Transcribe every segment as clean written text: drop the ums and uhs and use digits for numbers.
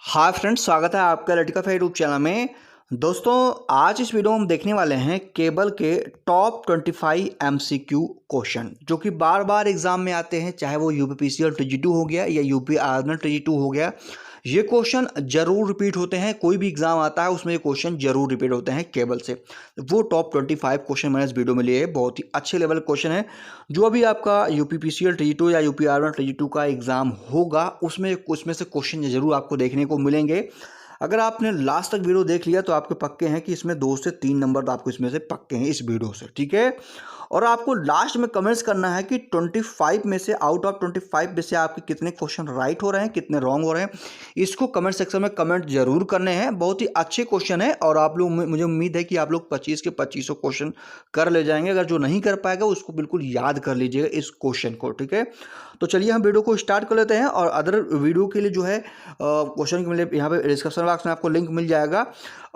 Hi friends, स्वागत है आपका लटिका यूट्यूब चैनल में। दोस्तों, आज इस वीडियो में हम देखने वाले हैं केबल के टॉप 25 एमसीक्यू क्वेश्चन जो कि बार बार एग्जाम में आते हैं, चाहे वो यूपीपीसीएल टीजी2 हो गया या यूपी आर्नल टीजी2 हो गया। ये क्वेश्चन जरूर रिपीट होते हैं, कोई भी एग्जाम आता है उसमें ये क्वेश्चन जरूर रिपीट होते हैं केबल से। वो टॉप 25 क्वेश्चन मैंने इस वीडियो में लिए हैं, बहुत ही अच्छे लेवल क्वेश्चन है। जो अभी आपका यूपीपीसीएल टीजी2 या यूपी आर्नल टीजी2 का एग्जाम होगा उसमें से क्वेश्चन जरूर आपको देखने को मिलेंगे। अगर आपने लास्ट तक वीडियो देख लिया तो आपके पक्के हैं कि इसमें 2 से 3 नंबर तो आपको इसमें से पक्के हैं इस वीडियो से, ठीक है। और आपको लास्ट में कमेंट्स करना है कि 25 में से आउट ऑफ 25 में से आपके कितने क्वेश्चन राइट हो रहे हैं, कितने रॉन्ग हो रहे हैं। इसको कमेंट सेक्शन में कमेंट जरूर करने हैं। बहुत ही अच्छे क्वेश्चन है और आप लोग, मुझे उम्मीद है कि आप लोग 25 के 25 क्वेश्चन कर ले जाएंगे। अगर जो नहीं कर पाएगा उसको बिल्कुल याद कर लीजिएगा इस क्वेश्चन को, ठीक है। तो चलिए हम वीडियो को स्टार्ट कर लेते हैं। और अदर वीडियो के लिए जो है क्वेश्चन के लिए यहाँ पे डिस्क्रिप्शन बॉक्स में आपको लिंक मिल जाएगा।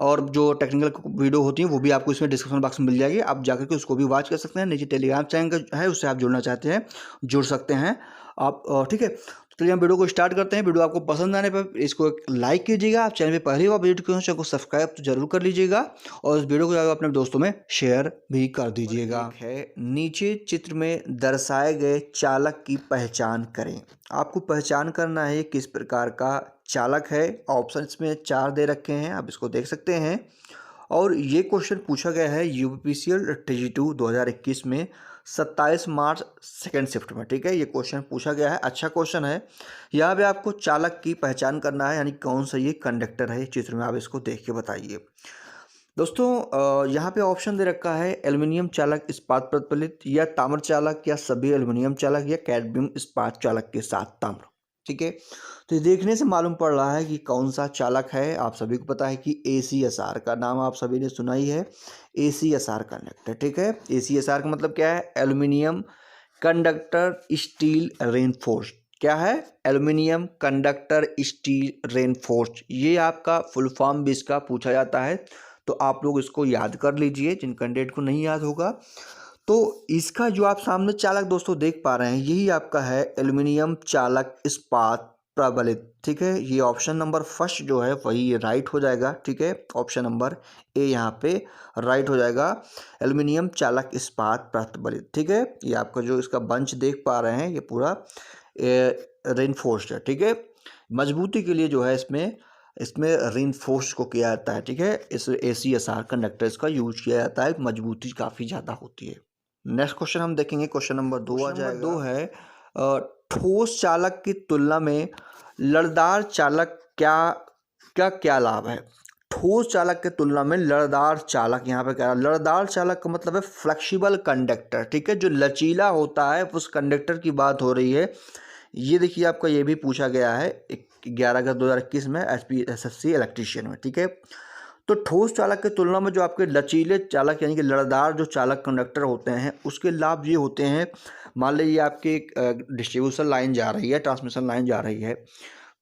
और जो टेक्निकल वीडियो होती है वो भी आपको इसमें डिस्क्रिप्शन बॉक्स में मिल जाएगी, आप जाकर के उसको भी वॉच कर सकते हैं। नीचे टेलीग्राम चैनल है, उससे आप जुड़ना चाहते हैं जुड़ सकते हैं आप, ठीक है। तो चलिए हम वीडियो को स्टार्ट करते हैं। वीडियो आपको पसंद आने पर इसको एक लाइक कीजिएगा। आप चैनल पे पहली बार विजिट किए चैनल को सब्सक्राइब तो जरूर कर लीजिएगा और इस वीडियो को अपने दोस्तों में शेयर भी कर दीजिएगा। है नीचे चित्र में दर्शाए गए चालक की पहचान करें। आपको पहचान करना है किस प्रकार का चालक है। ऑप्शन इसमें 4 दे रखे हैं, आप इसको देख सकते हैं। और ये क्वेश्चन पूछा गया है यूपीपीसीएल टीजी2 2021 में 27 मार्च सेकेंड शिफ्ट में, ठीक है। ये क्वेश्चन पूछा गया है, अच्छा क्वेश्चन है। यहाँ पे आपको चालक की पहचान करना है, यानी कौन सा ये कंडक्टर है चित्र में, आप इसको देख के बताइए। दोस्तों, यहाँ पे ऑप्शन दे रखा है एल्युमिनियम चालक इस्पात प्रतिफलित, या ताम्र चालक, या सभी एल्युमिनियम चालक, या कैडमियम इस्पात चालक के साथ ताम्र, ठीक है। तो ये देखने से मालूम पड़ रहा है कि कौन सा चालक है। आप सभी को पता है कि ACSR का नाम आप सभी ने सुना ही है, ACSR कंडक्टर, ठीक है। ACSR का मतलब क्या है? Aluminium conductor steel reinforced. क्या है? Aluminium conductor steel reinforced. ये आपका फुल फॉर्म भी इसका पूछा जाता है, तो आप लोग इसको याद कर लीजिए जिन कैंडिडेट को नहीं याद होगा। तो इसका जो आप सामने चालक दोस्तों देख पा रहे हैं, यही आपका है एल्युमिनियम चालक इस्पात प्रबलित, ठीक है। ये ऑप्शन नंबर फर्स्ट जो है वही राइट हो जाएगा, ठीक है। ऑप्शन नंबर ए यहाँ पे राइट हो जाएगा, एल्युमिनियम चालक इस्पात प्रबलित, ठीक है। ये आपका जो इसका बंच देख पा रहे हैं ये पूरा रेनफोर्स्ड है, ठीक है। मजबूती के लिए जो है इसमें रेनफोर्स को किया जाता है, ठीक है। इस ACSR कंडक्टर इसका यूज किया जाता है, मजबूती काफ़ी ज़्यादा होती है। नेक्स्ट क्वेश्चन हम देखेंगे, क्वेश्चन नंबर 2 आ जाएगा। 2 है ठोस चालक की तुलना में लड़दार चालक क्या लाभ है। ठोस चालक की तुलना में लड़दार चालक, यहाँ पे क्या है? लड़दार चालक का मतलब है फ्लेक्सिबल कंडक्टर, ठीक है। जो लचीला होता है उस कंडक्टर की बात हो रही है। ये देखिए आपका ये भी पूछा गया है 11 अगस्त 2021 में SPSSC इलेक्ट्रीशियन में, ठीक है। तो ठोस चालक की तुलना में जो आपके लचीले चालक यानी कि लड़दार जो चालक कंडक्टर होते हैं उसके लाभ ये होते हैं। मान लीजिए आपकी एक डिस्ट्रीब्यूशन लाइन जा रही है, ट्रांसमिशन लाइन जा रही है,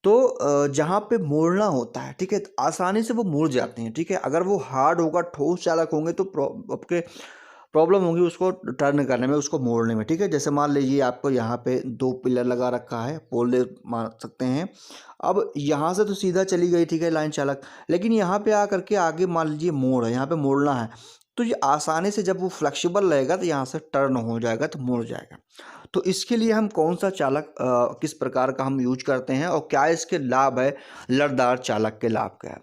तो जहाँ पे मोड़ना होता है, ठीक है, तो आसानी से वो मुड़ जाते हैं, ठीक है। अगर वो हार्ड होगा, ठोस चालक होंगे तो आपके प्रॉब्लम होगी उसको टर्न करने में, उसको मोड़ने में, ठीक है। जैसे मान लीजिए आपको यहाँ पे 2 पिलर लगा रखा है, पोल दे मान सकते हैं। अब यहाँ से तो सीधा चली गई, ठीक है, लाइन चालक, लेकिन यहाँ पे आकर के आगे मान लीजिए मोड़ है, यहाँ पे मोड़ना है, तो ये आसानी से जब वो फ्लेक्सिबल रहेगा तो यहाँ से टर्न हो जाएगा, तो मुड़ जाएगा। तो इसके लिए हम कौन सा चालक किस प्रकार का हम यूज करते हैं और क्या इसके लाभ है, लड़दार चालक के लाभ क्या है।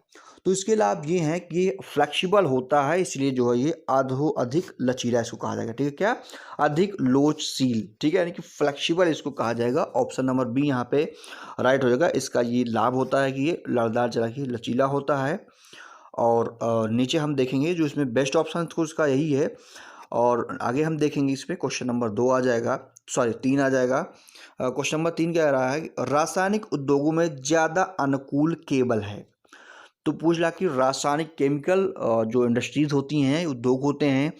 तो इसके लाभ ये हैं कि ये फ्लेक्सिबल होता है, इसलिए जो है ये अधिक लचीला इसको कहा जाएगा, ठीक है। क्या? अधिक लोचशील, ठीक है, यानी कि फ्लेक्सिबल इसको कहा जाएगा। ऑप्शन नंबर बी यहाँ पे राइट हो जाएगा। इसका ये लाभ होता है कि ये लड़दार चालक ही लचीला होता है। और नीचे हम देखेंगे जो इसमें बेस्ट ऑप्शन तो उसका यही है। और आगे हम देखेंगे इसमें क्वेश्चन नंबर 2 आ जाएगा, सॉरी 3 आ जाएगा। क्वेश्चन नंबर 3 कह रहा है रासायनिक उद्योगों में ज़्यादा अनुकूल केबल है। तो पूछ ला कि रासायनिक केमिकल जो इंडस्ट्रीज होती हैं, उद्योग होते हैं,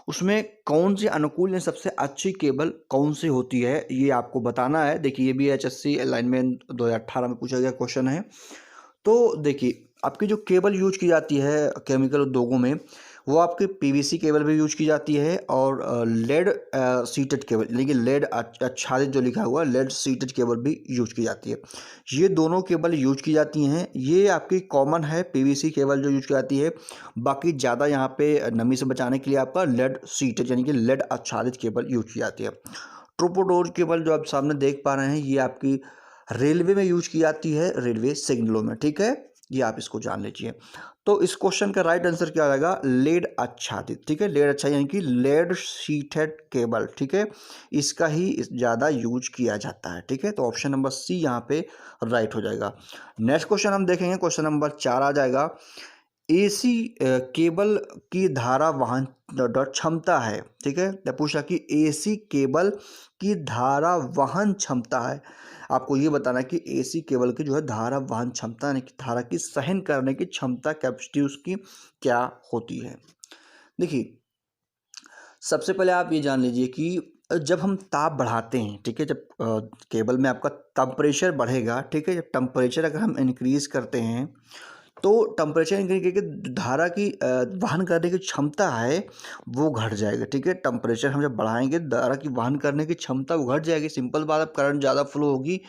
उसमें कौन सी अनुकूल या सबसे अच्छी केबल कौन सी होती है, ये आपको बताना है। देखिए ये भी HSC अलाइनमेंट 2018 में पूछा गया क्वेश्चन है। तो देखिए आपकी जो केबल यूज की जाती है केमिकल उद्योगों में, वो आपके पीवीसी केबल भी यूज की जाती है और लेड सीटेड केबल यानी कि लेड आच्छादित जो लिखा हुआ लेड सीटेड केबल भी यूज की जाती है। ये दोनों केबल यूज की जाती हैं। ये आपकी कॉमन है पीवीसी केबल जो यूज की जाती है। बाकी ज़्यादा यहाँ पे नमी से बचाने के लिए आपका लेड सीटेड यानी कि लेड आच्छादित केबल यूज की जाती है। ट्रोपोडोर केबल जो आप सामने देख पा रहे हैं ये आपकी रेलवे में यूज की जाती है, रेलवे सिग्नलों में। ठीक है, ये आप इसको जान लीजिए। तो इस क्वेश्चन का राइट आंसर क्या आएगा? लेड आच्छादित। ठीक है, लेड आच्छादित यानी कि लेड शीटेड केबल। ठीक है, इसका ही ज़्यादा यूज किया जाता है। ठीक है, तो ऑप्शन नंबर सी यहाँ पे राइट हो जाएगा। नेक्स्ट क्वेश्चन हम देखेंगे, क्वेश्चन नंबर 4 आ जाएगा। एसी केबल की धारा वहन क्षमता है। ठीक है, तो पूछा कि एसी केबल की धारा वहन क्षमता है। आपको ये बताना है कि एसी केबल की जो है धारा वहन क्षमता यानी कि धारा की सहन करने की क्षमता, कैपेसिटी उसकी क्या होती है। देखिए, सबसे पहले आप ये जान लीजिए कि जब हम ताप बढ़ाते हैं, ठीक है, जब केबल में आपका टेम्परेचर बढ़ेगा, ठीक है, जब टेम्परेचर अगर हम इंक्रीज करते हैं तो टेम्परेचर इंक्रीज करके धारा की वहन करने की क्षमता है वो घट जाएगी। ठीक है, टेम्परेचर हम जब बढ़ाएंगे धारा की वहन करने की क्षमता वो घट जाएगी। सिंपल बात, अब करंट ज़्यादा फ्लो होगी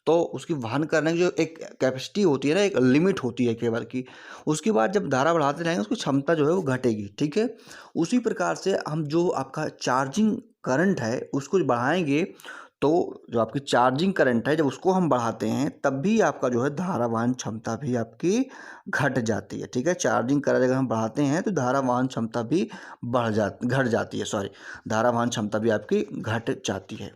तो उसकी वहन करने की जो एक कैपेसिटी होती है ना, एक लिमिट होती है केबल की, उसके बाद जब धारा बढ़ाते रहेंगे उसकी क्षमता जो है वो घटेगी। ठीक है, उसी प्रकार से हम जो आपका चार्जिंग करंट है उसको बढ़ाएंगे तो जो आपकी चार्जिंग करंट है जब उसको हम बढ़ाते हैं तब भी आपका जो है धारा वहन क्षमता भी आपकी घट जाती है। ठीक है, चार्जिंग करंट अगर हम बढ़ाते हैं तो धारा वहन क्षमता भी घट जाती है, सॉरी, धारा वहन क्षमता भी आपकी घट जाती है।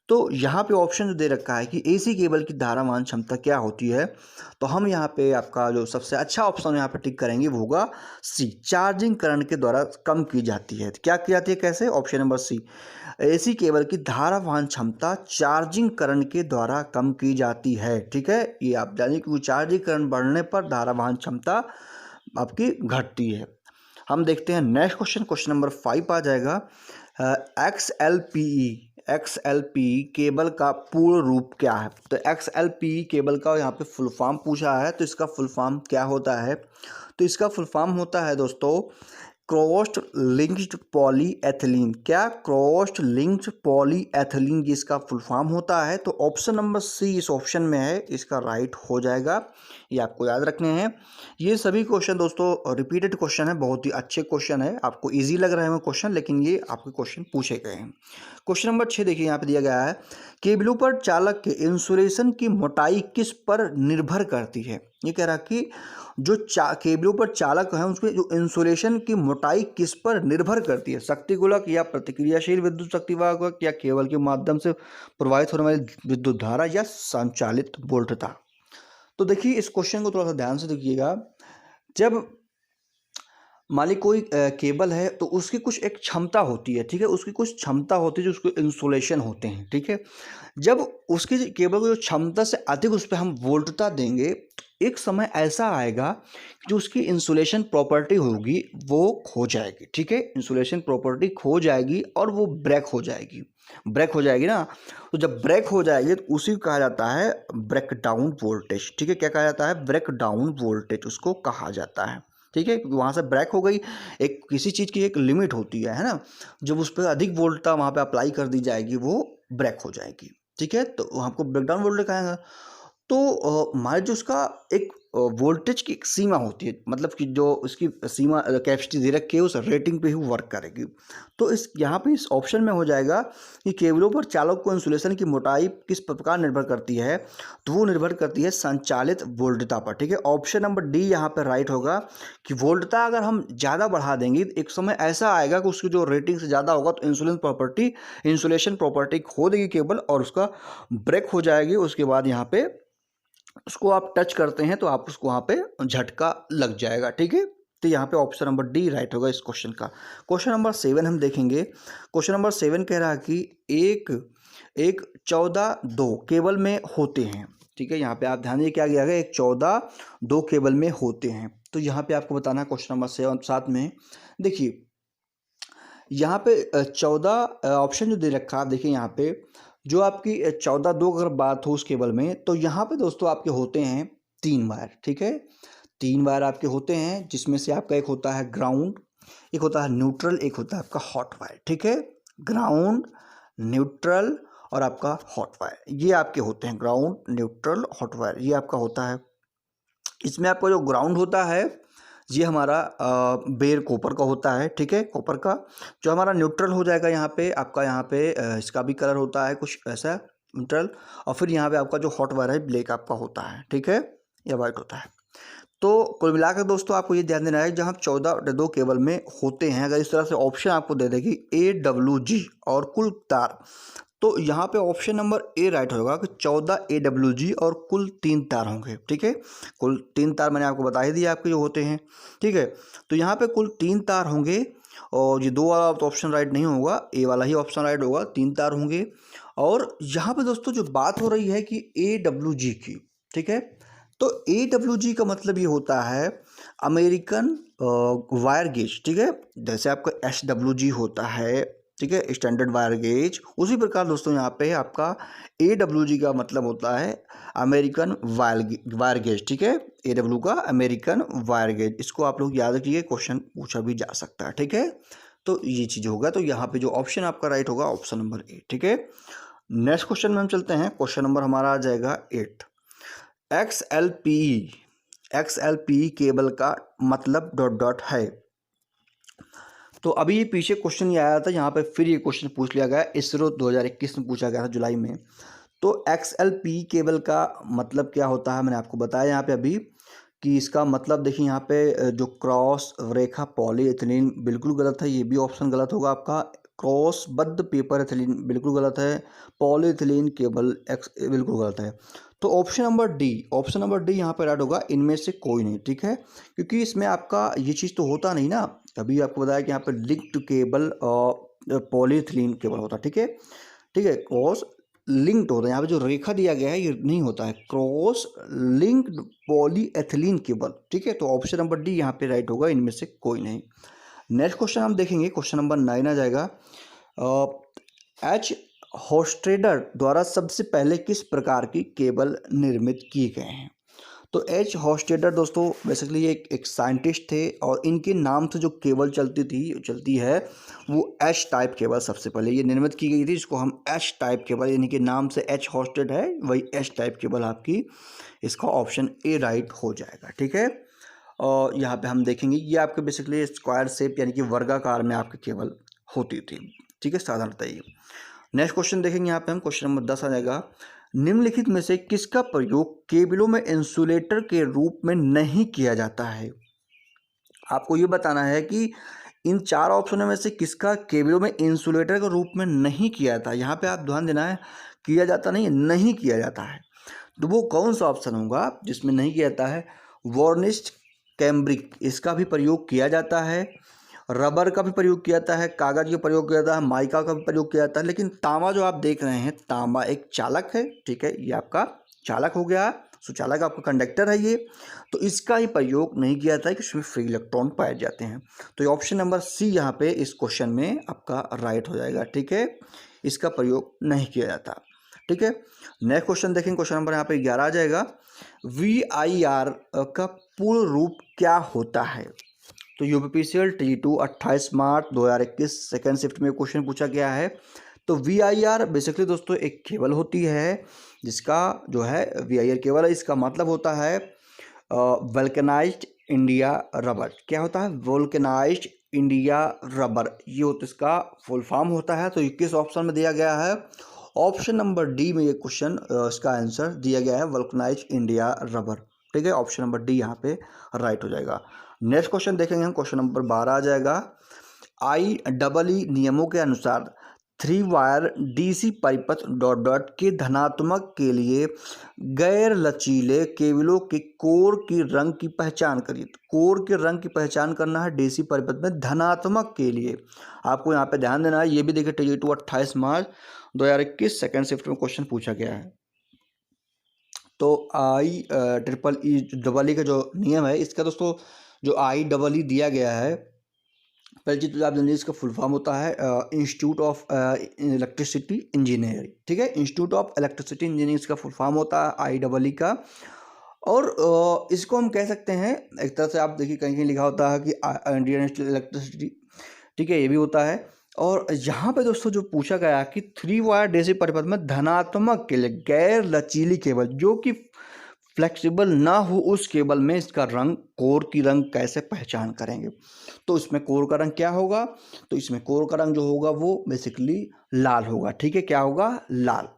तो यहाँ पे ऑप्शन जो दे रखा है कि एसी केबल की धारा वहन क्षमता क्या होती है, तो हम यहाँ पे आपका जो सबसे अच्छा ऑप्शन यहाँ पे टिक करेंगे वो होगा सी, चार्जिंग करंट के द्वारा कम की जाती है। क्या की जाती है, कैसे? Option number C, AC cable की धारा वहन क्षमता चार्जिंग करंट के द्वारा कम की जाती है। ठीक है, ये आप जानिए कि चार्जिंग करंट बढ़ने पर धारा वहन क्षमता आपकी घटती है। हम देखते हैं नेक्स्ट क्वेश्चन, क्वेश्चन नंबर 5 आ जाएगा। XLPE केबल का पूर्ण रूप क्या है? तो XLPE केबल का यहाँ पे फुल फॉर्म पूछा है, तो इसका फुल फॉर्म क्या होता है? तो इसका फुल फॉर्म होता है दोस्तों क्रॉस्ड लिंक्ड पॉलीएथिलीन। क्या? क्रॉस्ड लिंक्ड पॉलीएथिलीन ये इसका फुल फॉर्म होता है। तो ऑप्शन नंबर सी इस ऑप्शन में है, इसका राइट हो जाएगा। ये आपको याद रखने हैं। ये सभी क्वेश्चन दोस्तों रिपीटेड क्वेश्चन है, बहुत ही अच्छे क्वेश्चन है। आपको इजी लग रहे हैं क्वेश्चन, लेकिन ये आपके क्वेश्चन पूछे गए हैं। क्वेश्चन नंबर 6 देखिए, यहाँ पे दिया गया है केबलों पर चालक के इंसुलेशन की मोटाई किस पर निर्भर करती है? ये कह रहा है कि जो केबलों पर चालक है उसके जो इंसुलेशन की मोटाई किस पर निर्भर करती है? शक्तिगुणक या प्रतिक्रियाशील विद्युत शक्तिवाहक या केबल के माध्यम से प्रवाहित होने वाली विद्युत धारा या संचालित वोल्टता? तो देखिए, इस क्वेश्चन को थोड़ा सा ध्यान से देखिएगा। जब मान ली कोई केबल है तो उसकी कुछ एक क्षमता होती है। ठीक है, उसकी कुछ क्षमता होती है जो उसके इंसुलेशन होते हैं। ठीक है, जब उसकी केबल को जो क्षमता से अधिक उस पर हम वोल्टता देंगे, एक समय ऐसा आएगा कि जो उसकी इंसुलेशन प्रॉपर्टी होगी वो खो जाएगी। ठीक है, इंसुलेशन प्रॉपर्टी खो जाएगी और वो ब्रेक हो जाएगी। ब्रेक हो जाएगी ना, तो जब ब्रेक हो जाएगी तो उसी को कहा जाता है ब्रेक डाउन वोल्टेज। ठीक है, क्या कहा जाता है? ब्रेक डाउन वोल्टेज उसको कहा जाता है। ठीक है, क्योंकि वहाँ से ब्रेक हो गई। एक किसी चीज़ की एक लिमिट होती है ना, जब उस पर अधिक वोल्टता वहाँ पे अप्लाई कर दी जाएगी वो ब्रेक हो जाएगी। ठीक है, तो हमको ब्रेकडाउन वोल्टेज कहेंगे। तो हमारे जो उसका एक वोल्टेज की एक सीमा होती है, मतलब कि जो उसकी सीमा कैपेसिटी दे रखी है उस रेटिंग पे ही वर्क करेगी। तो इस यहाँ पे इस ऑप्शन में हो जाएगा कि केबलों पर चालक को इंसुलेशन की मोटाई किस प्रकार निर्भर करती है? तो वो निर्भर करती है संचालित वोल्टता पर। ठीक है, ऑप्शन नंबर डी यहाँ पर राइट होगा कि वोल्टता अगर हम ज़्यादा बढ़ा देंगे तो एक समय ऐसा आएगा कि उसकी जो रेटिंग से ज़्यादा होगा तो इंसुलेशन प्रॉपर्टी खो देगी केबल और उसका ब्रेक हो जाएगी। उसके बाद यहाँ पे उसको आप टच करते हैं तो आप उसको वहाँ पे झटका लग जाएगा। ठीक है, तो यहाँ पे ऑप्शन नंबर डी राइट होगा इस क्वेश्चन का। क्वेश्चन नंबर 7 हम देखेंगे। क्वेश्चन नंबर 7 कह रहा है कि एक 14-2 केबल में होते हैं। ठीक है, यहाँ पे आप ध्यान दीजिए क्या किया गया, एक 14-2 केबल में होते हैं। तो यहाँ पे आपको बताना है क्वेश्चन नंबर 7 में। देखिए, यहाँ पे 14 ऑप्शन जो दे रखा है, देखिए यहाँ पे जो आपकी 14-2 अगर बात हो उस केबल में, तो यहाँ पे दोस्तों आपके होते हैं 3 वायर। ठीक है, 3 वायर आपके होते हैं, जिसमें से आपका एक होता है ग्राउंड, एक होता है न्यूट्रल, एक होता है आपका हॉट वायर, ठीक है। ग्राउंड, न्यूट्रल और आपका हॉट वायर, ये आपके होते हैं। ग्राउंड, न्यूट्रल, हॉट वायर, ये आपका होता है। इसमें आपका जो ग्राउंड होता है ये हमारा बेयर कॉपर का होता है, ठीक है, कॉपर का। जो हमारा न्यूट्रल हो जाएगा यहाँ पे आपका, यहाँ पे इसका भी कलर होता है कुछ ऐसा न्यूट्रल। और फिर यहाँ पे आपका जो हॉट वायर है ब्लैक आपका होता है, ठीक है, या वाइट होता है। तो कुल मिलाकर दोस्तों आपको ये ध्यान देना है, जहाँ 14 दो केबल में होते हैं, अगर इस तरह से ऑप्शन आपको दे देगी AWG और कुल तार, तो यहाँ पे ऑप्शन नंबर ए राइट होगा कि 14 AWG और कुल 3 तार होंगे, ठीक है। कुल 3 तार मैंने आपको बता ही दिया आपके जो होते हैं, ठीक है। तो यहाँ पे कुल 3 तार होंगे और ये 2 वाला तो ऑप्शन राइट नहीं होगा, ए वाला ही ऑप्शन राइट होगा, 3 तार होंगे। और यहाँ पे दोस्तों जो बात हो रही है कि AWG की, ठीक है, तो AWG का मतलब ये होता है अमेरिकन वायर गेज, ठीक है। जैसे आपका SWG होता है, ठीक है, स्टैंडर्ड वायर गेज, उसी प्रकार दोस्तों यहाँ पे आपका AWG का मतलब होता है अमेरिकन वायर गेज, ठीक है। AW का अमेरिकन वायर गेज, इसको आप लोग याद रखिए, क्वेश्चन पूछा भी जा सकता है, ठीक है। तो ये चीज़ होगा, तो यहाँ पे जो ऑप्शन आपका राइट होगा ऑप्शन नंबर ए, ठीक है। नेक्स्ट क्वेश्चन में हम चलते हैं। क्वेश्चन नंबर हमारा आ जाएगा 8। XLPE केबल का मतलब डॉट डॉट है। तो अभी ये पीछे क्वेश्चन ये आया था, यहाँ पे फिर ये क्वेश्चन पूछ लिया गया, इसरो 2021 में पूछा गया था जुलाई में। तो XLPE केबल का मतलब क्या होता है, मैंने आपको बताया यहाँ पे अभी कि इसका मतलब देखिए, यहाँ पे जो क्रॉस रेखा पॉलीएथिलीन बिल्कुल गलत है, ये भी ऑप्शन गलत होगा आपका। क्रॉस बद्ध पेपर एथिलीन बिल्कुल गलत है, पॉलीएथिलीन केबल एक्स बिल्कुल गलत है। तो ऑप्शन नंबर डी यहाँ पे राइट होगा, इनमें से कोई नहीं, ठीक है। क्योंकि इसमें आपका ये चीज़ तो होता नहीं ना, अभी आपको बताया कि यहाँ पे लिंक्ड केबल पॉलीएथिलीन केबल होता है, ठीक है, ठीक है। क्रॉस लिंक्ड होता है, यहाँ पे जो रेखा दिया गया है ये नहीं होता है, क्रॉस लिंक्ड पॉलीएथिलीन केबल, ठीक है। तो ऑप्शन नंबर डी यहाँ पे राइट होगा, इनमें से कोई नहीं। नेक्स्ट क्वेश्चन हम देखेंगे, क्वेश्चन नंबर 9 आ जाएगा। H. हॉस्टेडर द्वारा सबसे पहले किस प्रकार की केबल निर्मित किए गए हैं। तो H. हॉस्टेडर दोस्तों बेसिकली एक साइंटिस्ट थे, और इनके नाम से जो केबल चलती है वो H टाइप केबल सबसे पहले ये निर्मित की गई थी, जिसको हम H टाइप केबल, यानी कि नाम से H हॉस्टेड है वही H टाइप केबल आपकी, इसका ऑप्शन ए राइट हो जाएगा, ठीक है। और यहाँ पे हम देखेंगे ये आपके बेसिकली स्क्वायर शेप यानी कि वर्गाकार में आपकी केबल होती थी, ठीक है, साधारणतः ये। नेक्स्ट क्वेश्चन देखेंगे यहाँ पे हम, क्वेश्चन नंबर 10 आ जाएगा। निम्नलिखित में से किसका प्रयोग केबलों में इंसुलेटर के रूप में नहीं किया जाता है। आपको ये बताना है कि इन 4 ऑप्शनों में से किसका केबलों में इंसुलेटर के रूप में नहीं किया जाता। यहाँ पे आप ध्यान देना है, किया जाता नहीं, नहीं किया जाता है। तो वो कौन सा ऑप्शन होगा जिसमें नहीं किया जाता है। वार्निश्ड कैम्ब्रिक, इसका भी प्रयोग किया जाता है, रबर का भी प्रयोग किया जाता है, कागज़ का प्रयोग किया जाता है, माइका का भी प्रयोग किया जाता है, लेकिन तांबा जो आप देख रहे हैं, तांबा एक चालक है, ठीक है, ये आपका चालक हो गया, सुचालक आपका कंडक्टर है ये, तो इसका ही प्रयोग नहीं किया जाता है कि उसमें फ्री इलेक्ट्रॉन पाए जाते हैं। तो ये ऑप्शन नंबर सी यहाँ पे इस क्वेश्चन में आपका राइट हो जाएगा, ठीक है, इसका प्रयोग नहीं किया जाता, ठीक है। नेक्स्ट क्वेश्चन देखेंगे, क्वेश्चन नंबर यहाँ पे 11 आ जाएगा। VIR का पूर्ण रूप क्या होता है। तो यूपीपीसीएल TE2 28 मार्च 2021 सेकेंड शिफ्ट में क्वेश्चन पूछा गया है। तो VIR बेसिकली दोस्तों एक केबल होती है, जिसका जो है VIR केबल है, इसका मतलब होता है वल्केनाइज्ड इंडिया रबर। क्या होता है, वल्केनाइज्ड इंडिया रबर, ये होता इसका फुल फॉर्म होता है। तो ये किस ऑप्शन में दिया गया है, ऑप्शन नंबर डी में ये क्वेश्चन इसका आंसर दिया गया है, वल्केनाइज्ड इंडिया रबर, ठीक है। ऑप्शन नंबर डी यहाँ पे राइट हो जाएगा। नेक्स्ट क्वेश्चन देखेंगे हम, क्वेश्चन नंबर 12 आ जाएगा। IEEE नियमों के अनुसार 3 वायर DC परिपथ डॉट डॉट के धनात्मक के लिए गैर लचीले केबलों के कोर की रंग की पहचान करिए। कोर के रंग की पहचान करना है DC परिपथ में धनात्मक के लिए, आपको यहाँ पे ध्यान देना है। ये भी देखिए TE2 28 मार्च 2021 सेकेंड शिफ्ट में क्वेश्चन पूछा गया है। तो IEEE का जो नियम है, इसका दोस्तों जो IEEE दिया गया है, पहली चीज तो आप जानिए इसका फुल फॉर्म होता है इंस्टीट्यूट ऑफ इलेक्ट्रिसिटी इंजीनियरिंग, ठीक है, इंस्टीट्यूट ऑफ इलेक्ट्रिसिटी इंजीनियरिंग इसका फुल फॉर्म होता है IEEE का। और इसको हम कह सकते हैं एक तरह से, आप देखिए कहीं कहीं लिखा होता है कि इंडियन इलेक्ट्रिसिटी, ठीक है, ये भी होता है। और यहाँ पे दोस्तों जो पूछा गया कि 3 वायर डीसी परिपथ में धनात्मक के लिए गैर लचीली केबल जो कि फ्लेक्सिबल ना हो, उस केबल में इसका रंग, कोर की रंग कैसे पहचान करेंगे। तो इसमें कोर का रंग क्या होगा, तो इसमें कोर का रंग जो होगा वो बेसिकली लाल होगा, ठीक है, क्या होगा, लाल,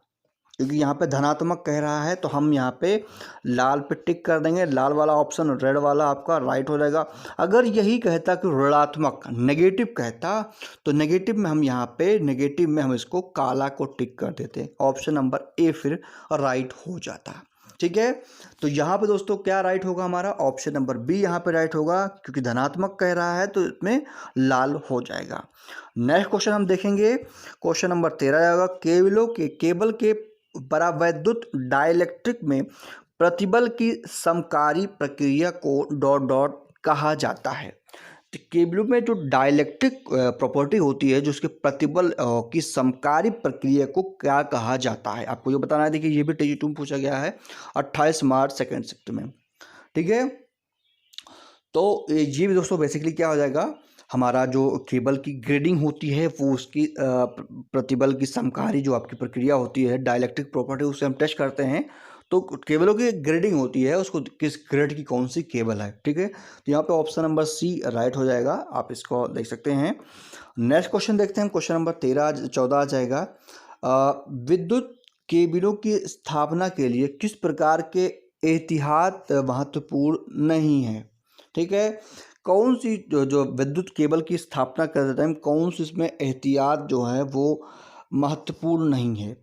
क्योंकि यहाँ पे धनात्मक कह रहा है तो हम यहाँ पे लाल पे टिक कर देंगे। लाल वाला ऑप्शन, रेड वाला आपका राइट हो जाएगा। अगर यही कहता कि ऋणात्मक, नेगेटिव कहता, तो नेगेटिव में हम यहाँ पे, नेगेटिव में हम इसको काला को टिक कर देते, ऑप्शन नंबर ए फिर राइट हो जाता, ठीक है। तो यहाँ पे दोस्तों क्या राइट होगा हमारा, ऑप्शन नंबर बी यहाँ पे राइट होगा, क्योंकि धनात्मक कह रहा है तो इसमें लाल हो जाएगा। नेक्स्ट क्वेश्चन हम देखेंगे, क्वेश्चन नंबर 13 आएगा, केबल के परावैद्युत डाइलेक्ट्रिक में प्रतिबल की समकारी प्रक्रिया को डॉट डॉट कहा जाता है। तो केबलों में जो डाइलेक्ट्रिक प्रॉपर्टी होती है, जो उसके प्रतिबल की समकारी प्रक्रिया को क्या कहा जाता है, आपको ये बताना है। देखिए ये भी TG2 में पूछा गया है 28 मार्च सेकेंड शिफ्ट में, ठीक है। तो ये भी दोस्तों बेसिकली क्या हो जाएगा, हमारा जो केबल की ग्रेडिंग होती है वो उसकी प्रतिबल की समकारी जो आपकी प्रक्रिया होती है, डाइलेक्ट्रिक प्रॉपर्टी, उसे हम टेस्ट करते हैं। तो केबलों की ग्रेडिंग होती है, उसको किस ग्रेड की कौन सी केबल है, ठीक है। तो यहाँ पे ऑप्शन नंबर सी राइट हो जाएगा, आप इसको देख सकते हैं। नेक्स्ट क्वेश्चन देखते हैं, क्वेश्चन नंबर 14 आ जाएगा, विद्युत केबलों की स्थापना के लिए किस प्रकार के एहतियात महत्वपूर्ण नहीं है, ठीक है। कौन सी जो विद्युत केबल की स्थापना करते टाइम कौन सी इसमें एहतियात जो है वो महत्वपूर्ण नहीं है,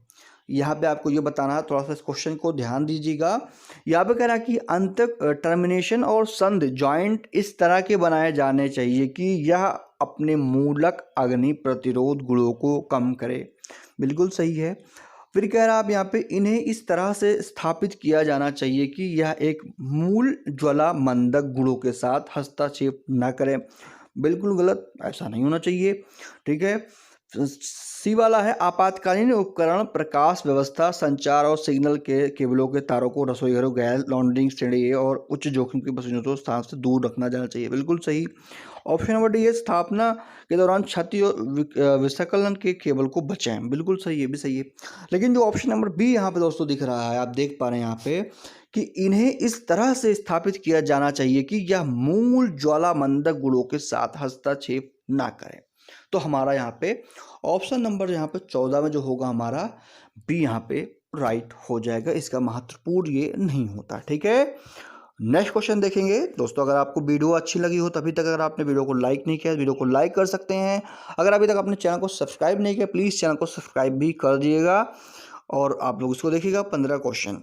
यहाँ पे आपको ये बताना है। थोड़ा सा इस क्वेश्चन को ध्यान दीजिएगा। यहाँ पे कह रहा है कि अंत टर्मिनेशन और संध जॉइंट इस तरह के बनाए जाने चाहिए कि यह अपने मूलक अग्नि प्रतिरोध गुणों को कम करे, बिल्कुल सही है। फिर कह रहा है आप यहाँ पे इन्हें इस तरह से स्थापित किया जाना चाहिए कि यह एक मूल ज्वाला मंदक गुणों के साथ हस्तक्षेप न करें, बिल्कुल गलत, ऐसा नहीं होना चाहिए, ठीक है। सी वाला है, आपातकालीन उपकरण, प्रकाश व्यवस्था, संचार और सिग्नल के केबलों के तारों को रसोई घरों, गैस लॉन्ड्रिंग श्रेणी और उच्च जोखिम की वस्तुओं स्थान से दूर रखना जाना चाहिए, बिल्कुल सही। ऑप्शन नंबर डी है, स्थापना के दौरान क्षति और विसंकलन के केबल को बचाएं, बिल्कुल सही है, भी सही है। लेकिन जो ऑप्शन नंबर बी यहाँ पे दोस्तों दिख रहा है, आप देख पा रहे हैं यहाँ पे कि इन्हें इस तरह से स्थापित किया जाना चाहिए कि यह मूल ज्वाला मंदक गुणों के साथ हस्तक्षेप ना करें। तो हमारा यहाँ पे ऑप्शन नंबर यहाँ पे 14 में जो होगा हमारा बी यहाँ पे राइट हो जाएगा, इसका महत्वपूर्ण ये नहीं होता, ठीक है। नेक्स्ट क्वेश्चन देखेंगे दोस्तों। अगर आपको वीडियो अच्छी लगी हो, तभी तक अगर आपने वीडियो को लाइक नहीं किया, वीडियो को लाइक कर सकते हैं। अगर अभी तक अपने चैनल को सब्सक्राइब नहीं किया, प्लीज़ चैनल को सब्सक्राइब भी कर दिएगा और आप लोग इसको देखिएगा। 15 क्वेश्चन,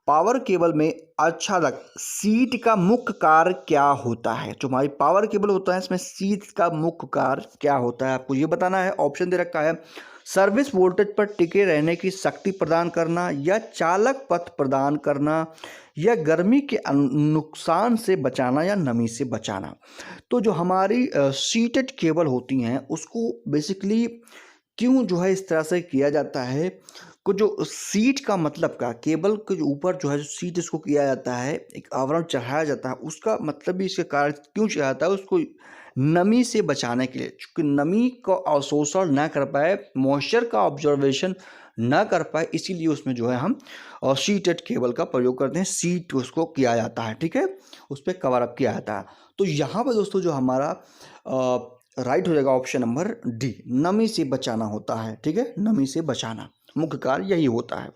पावर केबल में आच्छादक सीट का मुख्य कार्य क्या होता है। जो हमारी पावर केबल होता है इसमें सीट का मुख्य कार्य क्या होता है, आपको ये बताना है। ऑप्शन दे रखा है, सर्विस वोल्टेज पर टिके रहने की शक्ति प्रदान करना, या चालक पथ प्रदान करना, या गर्मी के नुकसान से बचाना, या नमी से बचाना। तो जो हमारी सीटेड केबल होती हैं उसको बेसिकली क्यों जो है इस तरह से किया जाता है, को जो सीट का मतलब का, केबल के ऊपर जो है जो सीट इसको किया जाता है, एक आवरण चढ़ाया जाता है, उसका मतलब भी इसके कारण क्यों चढ़ाया जाता है, उसको नमी से बचाने के लिए, क्योंकि नमी का अवशोषण ना कर पाए, मॉइस्चर का ऑब्जर्वेशन ना कर पाए, इसीलिए उसमें जो है हम सीटेड केबल का प्रयोग करते हैं, सीट उसको किया जाता है, ठीक है, उस पर कवर अप किया जाता है। तो यहाँ पर दोस्तों जो हमारा राइट हो जाएगा ऑप्शन नंबर डी, नमी से बचाना होता है, ठीक है, नमी से बचाना मुख्य कार्य यही होता है।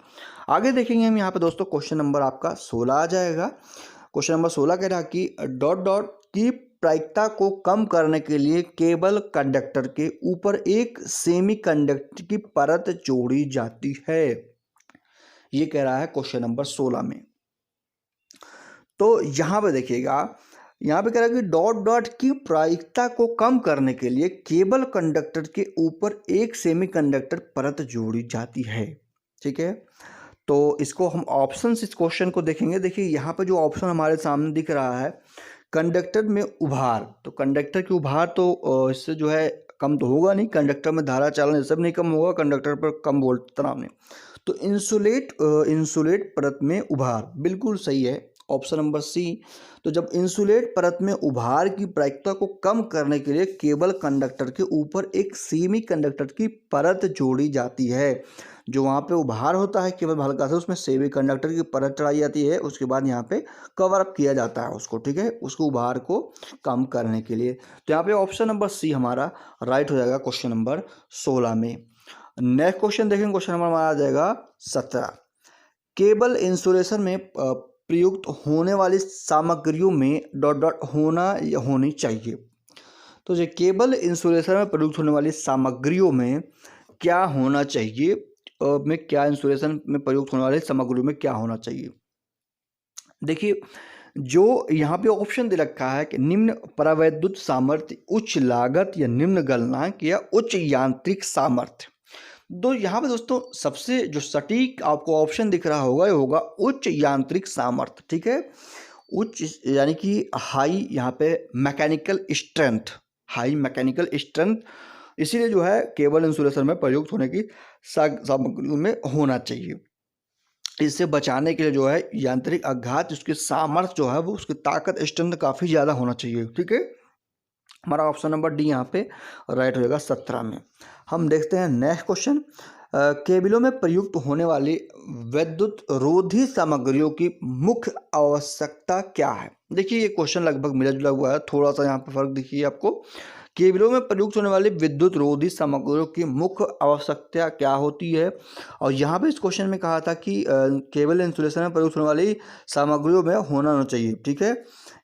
आगे देखेंगे हम यहाँ पे दोस्तों, क्वेश्चन नंबर आपका 16 आ जाएगा। क्वेश्चन नंबर 16 कह रहा कि डॉट डॉट की प्रायिकता को कम करने के लिए केबल कंडक्टर के ऊपर एक सेमी कंडक्टर की परत जोड़ी जाती है, ये कह रहा है क्वेश्चन नंबर 16 में। तो यहाँ पे देखिएगा, यहाँ पे कह रहा है कि डॉट डॉट की प्रायिकता को कम करने के लिए केबल कंडक्टर के ऊपर एक सेमीकंडक्टर परत जोड़ी जाती है, ठीक है। तो इसको हम ऑप्शन इस क्वेश्चन को देखेंगे। देखिए यहाँ पे जो ऑप्शन हमारे सामने दिख रहा है, कंडक्टर में उभार, तो कंडक्टर की उभार तो इससे जो है कम तो होगा नहीं, कंडक्टर में धारा चालन सब नहीं कम होगा, कंडक्टर पर कम वोल्ट तनाव नहीं। तो इंसुलेट परत में उभार, बिल्कुल सही है, ऑप्शन नंबर सी। तो जब इंसुलेट परत में उभार की प्रायिकता को कम करने के लिए केबल कंडक्टर के ऊपर एक सेमी कंडक्टर की परत जोड़ी जाती है। जो वहाँ पे उभार होता है केबल हल्का सा, उसमें सेमी कंडक्टर की परत चढ़ाई जाती है, उसके बाद यहाँ पे कवर अप किया जाता है उसको, ठीक है, उसको उभार को कम करने के लिए। तो यहाँ पे ऑप्शन नंबर सी हमारा राइट हो जाएगा क्वेश्चन नंबर 16 में। नेक्स्ट क्वेश्चन देखेंगे, क्वेश्चन नंबर हमारा आ जाएगा 17। केबल इंसुलेशन में प्रयुक्त होने वाली सामग्रियों में डॉट डॉट होना या होनी चाहिए। तो ये केबल इंसुलेशन में प्रयुक्त होने वाली सामग्रियों में क्या होना चाहिए, में क्या इंसुलेशन में प्रयुक्त होने वाली सामग्रियों में क्या होना चाहिए। देखिए, जो यहाँ पे ऑप्शन दे रखा है कि निम्न परावैद्युत सामर्थ्य, उच्च लागत या निम्न गलनांक या उच्च यांत्रिक सामर्थ्य। तो यहाँ पे दोस्तों सबसे जो सटीक आपको ऑप्शन दिख रहा होगा ये होगा उच्च यांत्रिक सामर्थ्य, ठीक है। उच्च यानी कि हाई यहाँ पे mechanical strength, high mechanical strength, इसीलिए जो है केबल इंसुलेशन में प्रयुक्त होने की सामग्रियों में होना चाहिए। इससे बचाने के लिए जो है यांत्रिक आघात, उसकी सामर्थ्य जो है वो उसकी ताकत स्ट्रेंथ काफ़ी ज़्यादा होना चाहिए, ठीक है। हमारा ऑप्शन नंबर डी यहाँ पे राइट हो जाएगा 17 में। हम देखते हैं नेक्स्ट क्वेश्चन। केबलों में प्रयुक्त होने वाली विद्युत रोधी सामग्रियों की मुख्य आवश्यकता क्या है। देखिए ये क्वेश्चन लगभग मिला जुला हुआ है, थोड़ा सा यहाँ पे फर्क दिखिए आपको। केबलों में प्रयुक्त होने वाली विद्युत रोधी सामग्रियों की मुख्य आवश्यकता क्या होती है। और यहाँ पे इस क्वेश्चन में कहा था कि केबल इंसुलेशन में प्रयुक्त होने वाली सामग्रियों में होना चाहिए, ठीक है।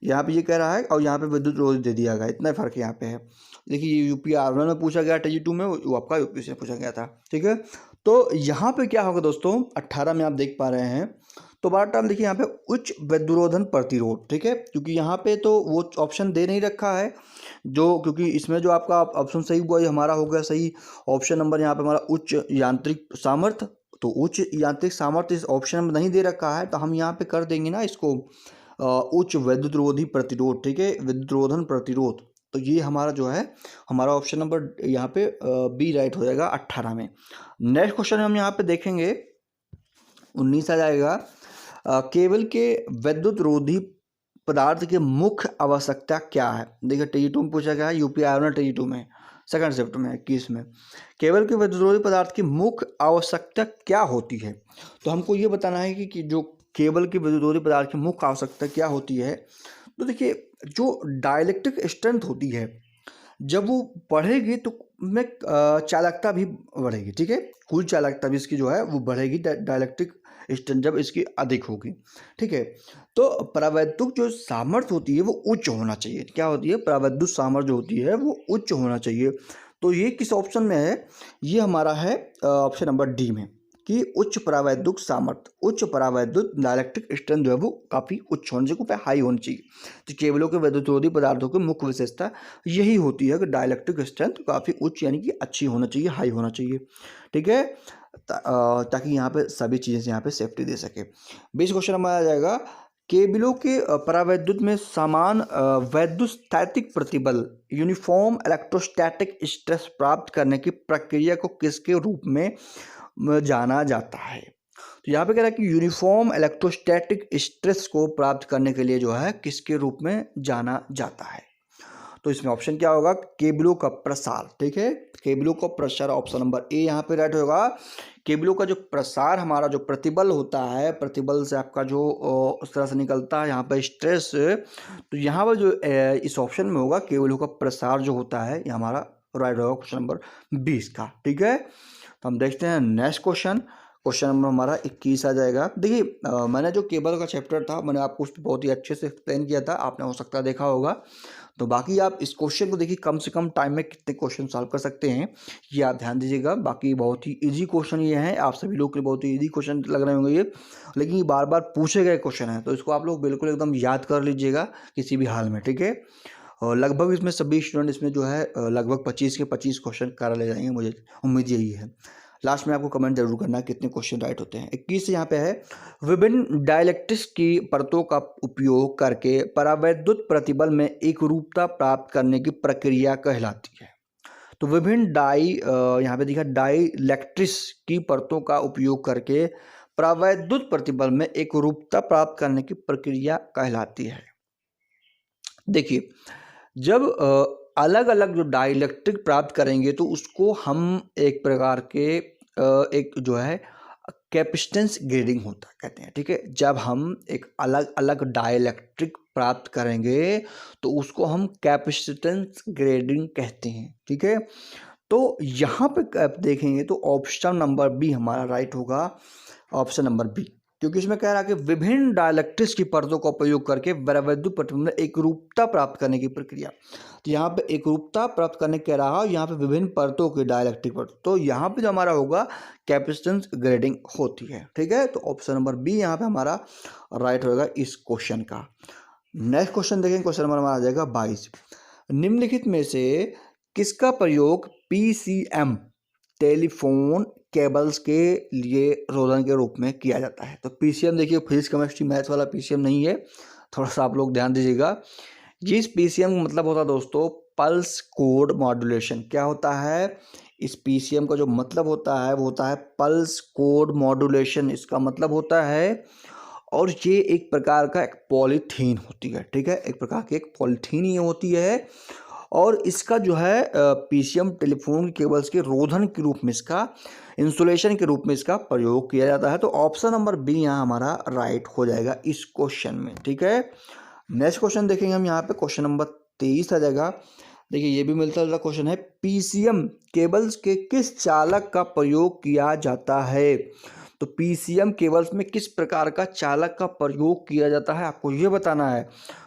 यहाँ पे ये कह रहा है और यहाँ पे विद्युत रोधी दे दिया गया, इतना फर्क यहाँ पे है। देखिए यूपी R1 में पूछा गया, TG2 में वो आपका यूपी से पूछा गया था, ठीक है। तो यहाँ पे क्या होगा दोस्तों, 18 में आप देख पा रहे हैं। तो बार टर्म देखिए यहाँ पे उच्च विद्युरोधन प्रतिरोध, ठीक है, क्योंकि यहाँ पे तो वो ऑप्शन दे नहीं रखा है जो, क्योंकि इसमें जो आपका ऑप्शन सही हुआ ये हमारा हो गया सही। ऑप्शन नंबर यहाँ पे हमारा उच्च यांत्रिक सामर्थ्य, तो उच्च यांत्रिक सामर्थ्य इस ऑप्शन में नहीं दे रखा है, तो हम यहाँ पे कर देंगे ना इसको उच्च विद्युत रोधी प्रतिरोध, ठीक है, विद्युत रोधन प्रतिरोध। तो ये हमारा जो है हमारा ऑप्शन नंबर यहाँ पे बी राइट हो जाएगा 18 में। नेक्स्ट क्वेश्चन हम यहाँ पे देखेंगे 19 आ जाएगा। केबल के विद्युत रोधी पदार्थ की मुख्य आवश्यकता क्या है। देखिए TG2 में पूछा गया है, यूपी R1 TG2 में सेकंड शिफ्ट में 21 में। केबल के विद्युत रोधी पदार्थ की मुख्य आवश्यकता क्या होती है। तो हमको ये बताना है कि जो केबल के विद्युत रोधी पदार्थ की मुख्य आवश्यकता क्या होती है। तो देखिए जो डाइलेक्ट्रिक स्ट्रेंथ होती है जब वो बढ़ेगी तो में चालकता भी बढ़ेगी, ठीक है, कुल चालकता भी इसकी जो है वो बढ़ेगी डाइलेक्ट्रिक स्ट्रेंथ जब इसकी अधिक होगी, ठीक है। तो परावैद्युत जो सामर्थ्य होती है वो उच्च होना चाहिए। क्या होती है, परावैद्युत सामर्थ्य जो होती है वो उच्च होना चाहिए। तो ये किस ऑप्शन में है, ये हमारा है ऑप्शन नंबर डी में कि उच्च परावैद्युत सामर्थ्य, उच्च परावैद्युत डाइलेक्ट्रिक स्ट्रेंथ जो है वो काफ़ी उच्च होनी चाहिए, हाई होनी चाहिए। तो केबलों के विद्युतरोधी पदार्थों की मुख्य विशेषता यही होती है कि डाइलेक्ट्रिक स्ट्रेंथ काफ़ी उच्च यानी कि अच्छी होना चाहिए, हाई होना चाहिए, ठीक है, ताकि यहाँ पे सभी चीज़ें यहाँ पे सेफ्टी दे सके। 20 क्वेश्चन हमारा आ जाएगा। केबलों के परावैद्युत में समान वैद्युतस्थैतिक प्रतिबल यूनिफॉर्म इलेक्ट्रोस्टैटिक स्ट्रेस प्राप्त करने की प्रक्रिया को किसके रूप में जाना जाता है। तो यहाँ पे कह रहा है कि यूनिफॉर्म इलेक्ट्रोस्टैटिक स्ट्रेस को प्राप्त करने के लिए जो है किसके रूप में जाना जाता है। तो इसमें ऑप्शन क्या होगा, केबलों का प्रसार, ठीक है, केबलों का प्रसार ऑप्शन नंबर ए यहाँ पे राइट होगा। केबलों का जो प्रसार, हमारा जो प्रतिबल होता है, प्रतिबल से आपका जो उस तरह से निकलता है यहाँ पे स्ट्रेस, तो यहाँ पर जो इस ऑप्शन में होगा केबलों का प्रसार जो होता है ये हमारा राइट होगा क्वेश्चन नंबर 20 का, ठीक है। तो हम देखते हैं नेक्स्ट क्वेश्चन, क्वेश्चन नंबर हमारा 21 आ जाएगा। देखिए मैंने जो केबल का चैप्टर था मैंने आपको उस बहुत ही अच्छे से एक्सप्लेन किया था, आपने हो सकता है देखा होगा। तो बाकी आप इस क्वेश्चन को देखिए कम से कम टाइम में कितने क्वेश्चन सॉल्व कर सकते हैं ये आप ध्यान दीजिएगा। बाकी बहुत ही इजी क्वेश्चन ये हैं, आप सभी लोग के बहुत ही इजी क्वेश्चन लग रहे होंगे ये, लेकिन ये बार बार पूछे गए क्वेश्चन हैं, तो इसको आप लोग बिल्कुल एकदम याद कर लीजिएगा किसी भी हाल में, ठीक है। और लगभग इसमें सभी स्टूडेंट इसमें जो है लगभग 25 के 25 क्वेश्चन कर ले जाएंगे, मुझे उम्मीद यही है। लास्ट में आपको कमेंट जरूर करना कितने क्वेश्चन राइट होते हैं। 21 यहाँ पे है, विभिन्न डाइलेक्ट्रिक्स की परतों का उपयोग करके परावैद्युत प्रतिबल में एक रूपता प्राप्त करने की प्रक्रिया कहलाती है। तो विभिन्न यहाँ पे दिखा डाइलेक्ट्रिक्स की परतों का उपयोग करके प्रावैद्युत प्रतिबल में एक रूपता प्राप्त करने की प्रक्रिया कहलाती है। देखिए, जब अलग अलग जो डाइलेक्ट्रिक प्राप्त करेंगे तो उसको हम एक प्रकार के एक जो है कैपेसिटेंस ग्रेडिंग होता है कहते हैं, ठीक है। जब हम एक अलग अलग डाइलेक्ट्रिक प्राप्त करेंगे तो उसको हम कैपेसिटेंस ग्रेडिंग कहते हैं, ठीक है। तो यहाँ पे आप देखेंगे तो ऑप्शन नंबर बी हमारा राइट होगा, ऑप्शन नंबर बी, क्योंकि इसमें कह रहा है कि विभिन्न डायलेक्ट्रिक्स की परतों का उपयोग करके वैद्युत प्रतिबल में एक रूपता प्राप्त करने की प्रक्रिया। तो यहाँ पे एक रूपता प्राप्त करने कह रहा है, यहाँ पे विभिन्न परतों की डायलेक्ट्रिक परत, तो यहाँ पे जो हमारा होगा कैपेसिटेंस ग्रेडिंग होती है, ठीक है। तो ऑप्शन नंबर बी यहाँ पे हमारा राइट होगा इस क्वेश्चन का। नेक्स्ट क्वेश्चन देखेंगे, क्वेश्चन नंबर हमारा आ जाएगा 22। निम्नलिखित में से किसका प्रयोग पीसीएम टेलीफोन केबल्स के लिए रोधन के रूप में किया जाता है? तो पीसीएम देखिए फिजिक्स केमिस्ट्री मैथ वाला पीसीएम नहीं है, थोड़ा सा आप लोग ध्यान दीजिएगा। जिस पीसीएम का मतलब होता है दोस्तों पल्स कोड मॉड्यूलेशन। क्या होता है इस पीसीएम का जो मतलब होता है वो होता है पल्स कोड मॉड्यूलेशन, इसका मतलब होता है। और ये एक प्रकार का एक पॉलीथीन होती है, ठीक है, एक प्रकार की एक पॉलीथीन ही होती है। और इसका जो है पीसीएम टेलीफोन केबल्स के रोधन के रूप में, इसका इंसुलेशन के रूप में इसका प्रयोग किया जाता है। तो ऑप्शन नंबर बी यहाँ हमारा राइट हो जाएगा इस क्वेश्चन में, ठीक है। नेक्स्ट क्वेश्चन देखेंगे हम यहाँ पे, क्वेश्चन नंबर 23 आ जाएगा। देखिए ये भी मिलता जुलता क्वेश्चन है, पीसीएम केबल्स के किस चालक का प्रयोग किया जाता है? तो पीसीएम केबल्स में किस प्रकार का चालक का प्रयोग किया जाता है आपको ये बताना है।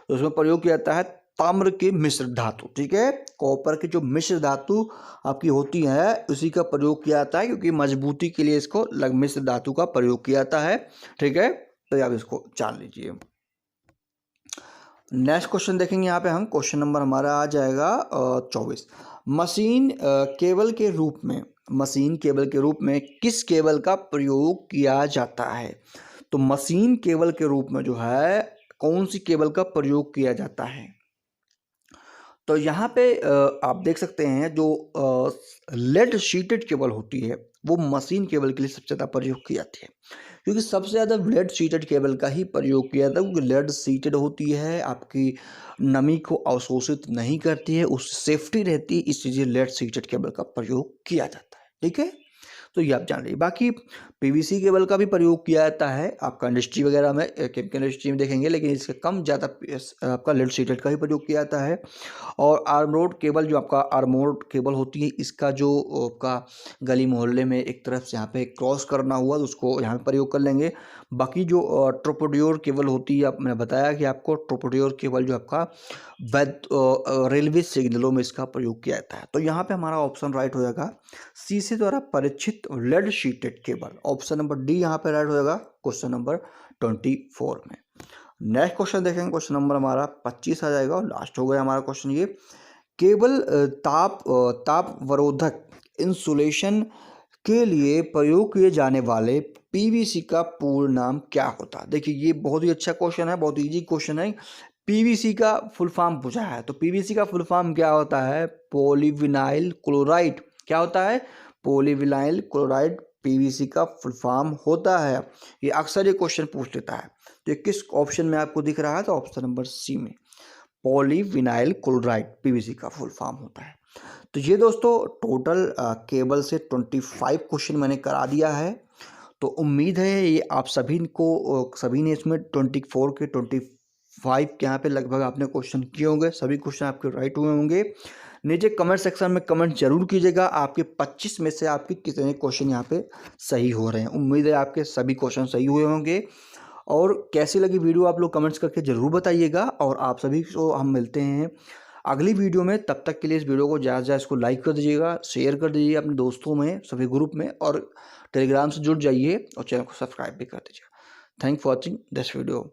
तो उसमें प्रयोग किया जाता है ताम्र की मिश्र धातु, ठीक है, कॉपर की जो मिश्र धातु आपकी होती है उसी का प्रयोग किया जाता है, क्योंकि मजबूती के लिए इसको मिश्र धातु का प्रयोग किया जाता है, ठीक है। तो आप इसको जान लीजिए। नेक्स्ट क्वेश्चन देखेंगे यहाँ पे हम, क्वेश्चन नंबर हमारा आ जाएगा 24। मशीन केबल के रूप में किस केबल का प्रयोग किया जाता है? तो मशीन केबल के रूप में जो है कौन सी केबल का प्रयोग किया जाता है? तो यहाँ पे आप देख सकते हैं जो लेड शीटेड केबल होती है वो मशीन केबल के लिए सबसे ज़्यादा प्रयोग की जाती है, क्योंकि सबसे ज़्यादा लेड शीटेड केबल का ही प्रयोग किया जाता है, क्योंकि लेड शीटेड होती है, आपकी नमी को अवशोषित नहीं करती है, उससे सेफ्टी रहती है, इसलिए लेड शीटेड केबल का प्रयोग किया जाता है, ठीक है। तो ये आप जान लीजिए। बाकी पीवीसी केबल का भी प्रयोग किया जाता है आपका इंडस्ट्री वगैरह में, केमिकल इंडस्ट्री में देखेंगे, लेकिन इससे कम ज़्यादा आपका लेड शीटेड का ही प्रयोग किया जाता है। और आर्मरोड केबल जो आपका आर्मरोड केबल होती है, इसका जो आपका गली मोहल्ले में एक तरफ से यहाँ पे क्रॉस करना हुआ तो उसको यहाँ पे प्रयोग कर लेंगे। बाकी जो ट्रोपोड्योर केबल होती है, मैंने बताया कि आपको ट्रोपोड्योर केबल जो आपका रेलवे सिग्नलों में इसका प्रयोग किया जाता है। तो यहाँ पे हमारा ऑप्शन राइट हो जाएगा शीशे द्वारा परिचित lead sheathed cable, option number D यहाँ पे राइट हो जाएगा क्वेश्चन नंबर 24 में। नेक्स्ट क्वेश्चन देखेंगे, क्वेश्चन नंबर हमारा 25 आ जाएगा और लास्ट हो गया हमारा क्वेश्चन ये, केबल तापवरोधक इंसुलेशन के लिए प्रयोग किए जाने वाले पीवीसी का पूर्ण नाम क्या होता है? देखिए ये बहुत ही अच्छा क्वेश्चन है, बहुत इजी क्वेश्चन है। पीवीसी का फुल फॉर्म पूछा है, तो पीवीसी का फुल फॉर्म क्या होता है? Polyvinyl chloride. क्या होता है? पॉलीविनाइल क्लोराइड पीवीसी का फुल फॉर्म होता है। ये अक्सर ये क्वेश्चन पूछ लेता है। तो किस ऑप्शन में आपको दिख रहा है? तो ऑप्शन नंबर सी में पॉलीविनाइल क्लोराइड पीवीसी का फुल फॉर्म होता है। तो ये दोस्तों टोटल केबल से 25 क्वेश्चन मैंने करा दिया है। तो उम्मीद है ये आप सभी ने इसमें 24 के 25 के यहाँ पे लगभग आपने क्वेश्चन किए होंगे, सभी क्वेश्चन आपके राइट हुए होंगे। नीचे कमेंट सेक्शन में कमेंट जरूर कीजिएगा आपके 25 में से आपके कितने क्वेश्चन यहाँ पे सही हो रहे हैं। उम्मीद है आपके सभी क्वेश्चन सही हुए होंगे। और कैसी लगी वीडियो आप लोग कमेंट्स करके ज़रूर बताइएगा। और आप सभी को हम मिलते हैं अगली वीडियो में, तब तक के लिए इस वीडियो को ज़्यादा से ज़्यादा इसको लाइक कर दीजिएगा, शेयर कर दीजिए अपने दोस्तों में, सभी ग्रुप में, और टेलीग्राम से जुड़ जाइए और चैनल को सब्सक्राइब भी कर दीजिएगा। Thank for watching this video.